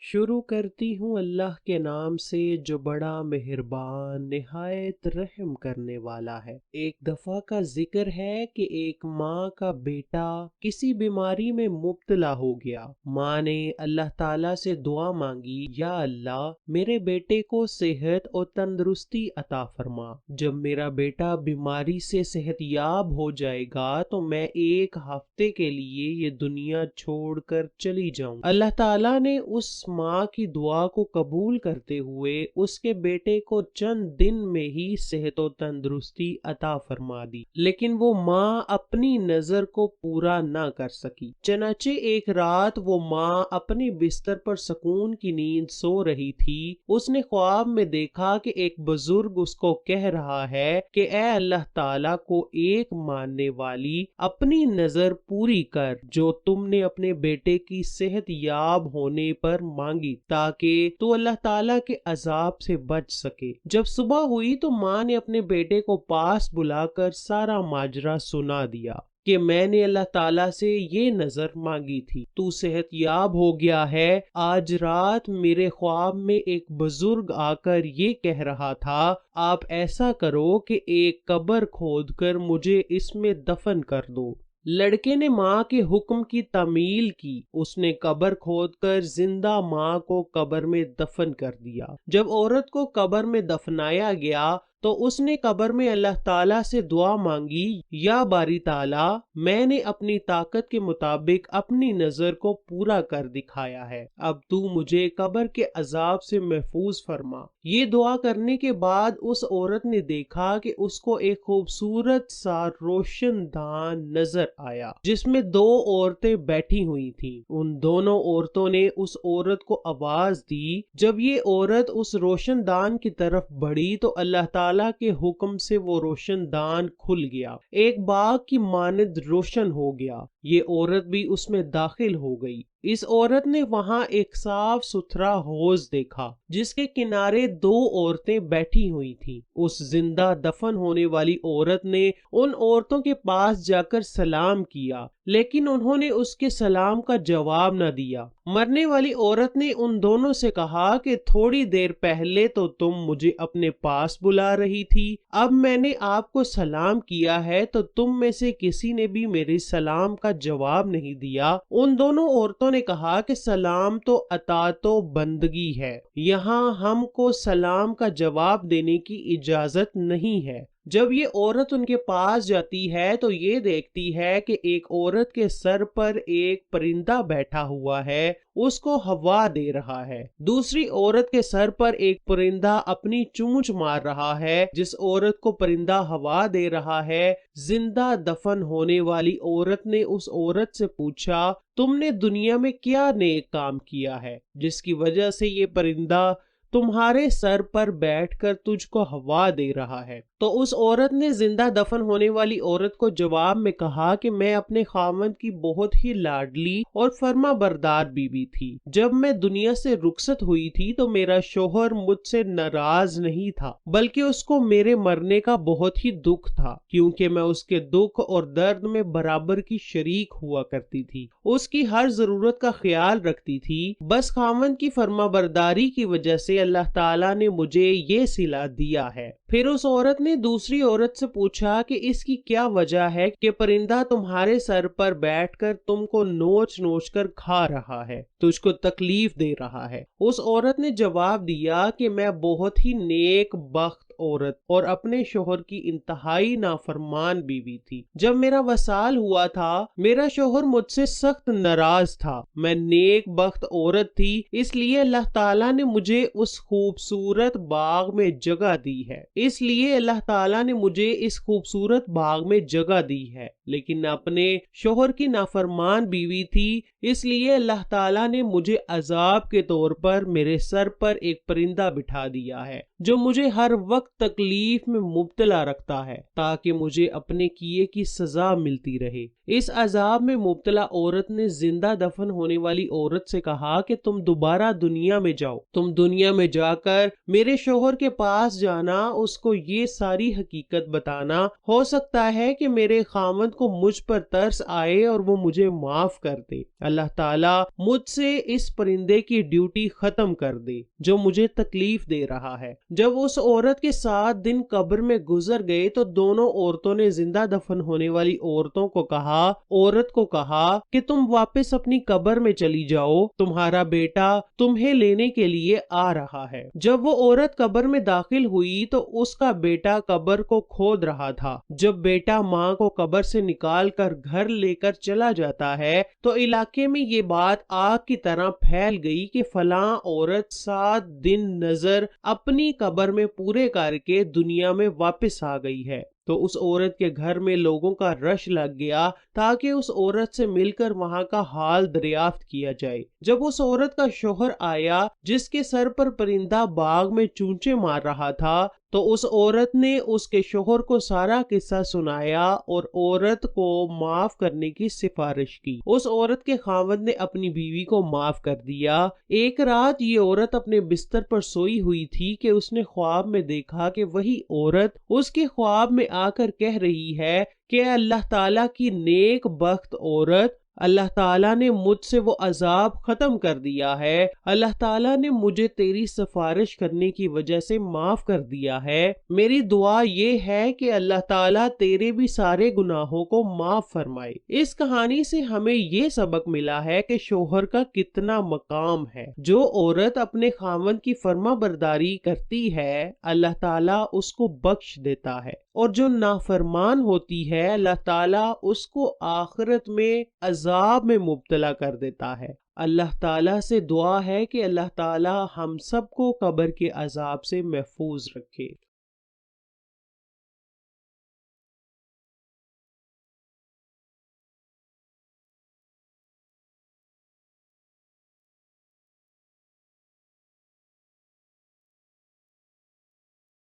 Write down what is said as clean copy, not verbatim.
شروع کرتی ہوں اللہ کے نام سے جو بڑا مہربان نہایت رحم کرنے والا ہے۔ ایک دفعہ کا ذکر ہے کہ ایک ماں کا بیٹا کسی بیماری میں مبتلا ہو گیا۔ ماں نے اللہ تعالیٰ سے دعا مانگی، یا اللہ میرے بیٹے کو صحت اور تندرستی عطا فرما۔ جب میرا بیٹا بیماری سے صحت یاب ہو جائے گا تو میں ایک ہفتے کے لیے یہ دنیا چھوڑ کر چلی جاؤں۔ اللہ تعالیٰ نے اس ماں کی دعا کو قبول کرتے ہوئے اس کے بیٹے کو چند دن میں ہی صحت و تندرستی عطا فرما دی، لیکن وہ ماں اپنی نظر کو پورا نہ کر سکی۔ چنانچہ ایک رات وہ ماں اپنے بستر پر سکون کی نیند سو رہی تھی۔ اس نے خواب میں دیکھا کہ ایک بزرگ اس کو کہہ رہا ہے کہ اے اللہ تعالیٰ کو ایک ماننے والی، اپنی نظر پوری کر جو تم نے اپنے بیٹے کی صحت یاب ہونے پر مانگی، تاکہ تو اللہ تعالیٰ کے عذاب سے بچ سکے۔ جب صبح ہوئی تو ماں نے اپنے بیٹے کو پاس بلا کر سارا ماجرا سنا دیا کہ میں نے اللہ تعالیٰ سے یہ نظر مانگی تھی، تو صحت یاب ہو گیا ہے۔ آج رات میرے خواب میں ایک بزرگ آ کر یہ کہہ رہا تھا، آپ ایسا کرو کہ ایک قبر کھود کر مجھے اس میں دفن کر دو۔ لڑکے نے ماں کے حکم کی تعمیل کی۔ اس نے قبر کھود کر زندہ ماں کو قبر میں دفن کر دیا۔ جب عورت کو قبر میں دفنایا گیا تو اس نے قبر میں اللہ تعالیٰ سے دعا مانگی، یا باری تعالیٰ میں نے اپنی طاقت کے مطابق اپنی نظر کو پورا کر دکھایا ہے، اب تو مجھے قبر کے عذاب سے محفوظ فرما۔ یہ دعا کرنے کے بعد اس عورت نے دیکھا کہ اس کو ایک خوبصورت سا روشن دان نظر آیا جس میں دو عورتیں بیٹھی ہوئی تھیں۔ ان دونوں عورتوں نے اس عورت کو آواز دی۔ جب یہ عورت اس روشن دان کی طرف بڑھی تو اللہ تعالیٰ کے حکم سے وہ روشن دان کھل گیا، ایک باغ کی مانند روشن ہو گیا۔ یہ عورت بھی اس میں داخل ہو گئی۔ اس عورت نے وہاں ایک صاف ستھرا حوض دیکھا جس کے کنارے دو عورتیں بیٹھی ہوئی تھیں۔ اس زندہ دفن ہونے والی عورت نے ان عورتوں کے پاس جا کر سلام کیا، لیکن انہوں نے اس کے سلام کا جواب نہ دیا۔ مرنے والی عورت نے ان دونوں سے کہا کہ تھوڑی دیر پہلے تو تم مجھے اپنے پاس بلا رہی تھی، اب میں نے آپ کو سلام کیا ہے تو تم میں سے کسی نے بھی میرے سلام کا جواب نہیں دیا۔ ان دونوں عورتوں نے کہا کہ سلام تو اطاعت و بندگی ہے، یہاں ہم کو سلام کا جواب دینے کی اجازت نہیں ہے۔ جب یہ عورت ان کے پاس جاتی ہے تو یہ دیکھتی ہے کہ ایک عورت کے سر پر ایک پرندہ بیٹھا ہوا ہے، اس کو ہوا دے رہا ہے۔ دوسری عورت کے سر پر ایک پرندہ اپنی چونچ مار رہا ہے جس عورت کو پرندہ ہوا دے رہا ہے۔ زندہ دفن ہونے والی عورت نے اس عورت سے پوچھا، تم نے دنیا میں کیا نیک کام کیا ہے جس کی وجہ سے یہ پرندہ تمہارے سر پر بیٹھ کر تجھ کو ہوا دے رہا ہے؟ تو اس عورت نے زندہ دفن ہونے والی عورت کو جواب میں کہا کہ میں اپنے خاوند کی بہت ہی لاڈلی اور فرما بردار بیوی تھی۔ جب میں دنیا سے رخصت ہوئی تھی تو میرا شوہر مجھ سے ناراض نہیں تھا، بلکہ اس کو میرے مرنے کا بہت ہی دکھ تھا، کیونکہ میں اس کے دکھ اور درد میں برابر کی شریک ہوا کرتی تھی، اس کی ہر ضرورت کا خیال رکھتی تھی۔ بس خاوند کی فرما برداری کی وجہ سے اللہ تعالیٰ نے مجھے یہ صلہ دیا ہے۔ پھر اس عورت نے دوسری عورت سے پوچھا کہ اس کی کیا وجہ ہے کہ پرندہ تمہارے سر پر بیٹھ کر تم کو نوچ نوچ کر کھا رہا ہے، تجھ کو تکلیف دے رہا ہے؟ اس عورت نے جواب دیا کہ میں بہت ہی نیک بخت عورت اور اپنے شوہر کی انتہائی نافرمان بیوی تھی۔ جب میرا وصال ہوا تھا میرا شوہر مجھ سے سخت ناراض تھا، میں نیک بخت عورت تھی، اس لیے اللہ تعالیٰ نے مجھے اس خوبصورت باغ میں جگہ دی ہے، لیکن میں اپنے شوہر کی نافرمان بیوی تھی، اس لیے اللہ تعالیٰ نے مجھے عذاب کے طور پر میرے سر پر ایک پرندہ بٹھا دیا ہے جو مجھے ہر وقت سخت تکلیف میں مبتلا رکھتا ہے تاکہ مجھے اپنے کیے کی سزا ملتی رہے۔ اس عذاب میں مبتلا عورت نے زندہ دفن ہونے والی عورت سے کہا کہ تم دوبارہ دنیا میں جاؤ، تم دنیا میں جا کر میرے شوہر کے پاس جانا، اس کو یہ ساری حقیقت بتانا، ہو سکتا ہے کہ میرے خاوند کو مجھ پر ترس آئے اور وہ مجھے معاف کر دے، اللہ تعالیٰ مجھ سے اس پرندے کی ڈیوٹی ختم کر دے جو مجھے تکلیف دے رہا ہے۔ جب اس عورت کے 7 دن قبر میں گزر گئے تو دونوں عورتوں نے زندہ دفن ہونے والی عورتوں کو عورت کو کہا کہ تم واپس اپنی قبر میں چلی جاؤ، تمہارا بیٹا تمہیں لینے کے لیے آ رہا ہے۔ جب وہ عورت قبر میں داخل ہوئی تو اس کا بیٹا قبر کو کھود رہا تھا۔ جب بیٹا ماں کو قبر سے نکال کر گھر لے کر چلا جاتا ہے تو علاقے میں یہ بات آگ کی طرح پھیل گئی کہ فلاں عورت 7 دن نظر اپنی قبر میں پورے کر کے دنیا میں واپس آ گئی ہے۔ تو اس عورت کے گھر میں لوگوں کا رش لگ گیا تاکہ اس عورت سے مل کر وہاں کا حال دریافت کیا جائے۔ جب اس عورت کا شوہر آیا جس کے سر پر پرندہ باغ میں چونچے مار رہا تھا تو اس عورت نے اس کے شوہر کو سارا قصہ سنایا اور عورت کو معاف کرنے کی سفارش کی۔ اس عورت کے خاوند نے اپنی بیوی کو معاف کر دیا۔ ایک رات یہ عورت اپنے بستر پر سوئی ہوئی تھی کہ اس نے خواب میں دیکھا کہ وہی عورت اس کے خواب میں آ کر کہہ رہی ہے کہ اللہ تعالیٰ کی نیک بخت عورت، اللہ تعالیٰ نے مجھ سے وہ عذاب ختم کر دیا ہے، اللہ تعالیٰ نے مجھے تیری سفارش کرنے کی وجہ سے معاف کر دیا ہے، میری دعا یہ ہے کہ اللہ تعالیٰ تیرے بھی سارے گناہوں کو معاف فرمائے۔ اس کہانی سے ہمیں یہ سبق ملا ہے کہ شوہر کا کتنا مقام ہے۔ جو عورت اپنے خاوند کی فرما برداری کرتی ہے اللہ تعالیٰ اس کو بخش دیتا ہے، اور جو نافرمان ہوتی ہے اللہ تعالیٰ اس کو آخرت میں عذاب میں مبتلا کر دیتا ہے۔ اللہ تعالیٰ سے دعا ہے کہ اللہ تعالیٰ ہم سب کو قبر کے عذاب سے محفوظ رکھے۔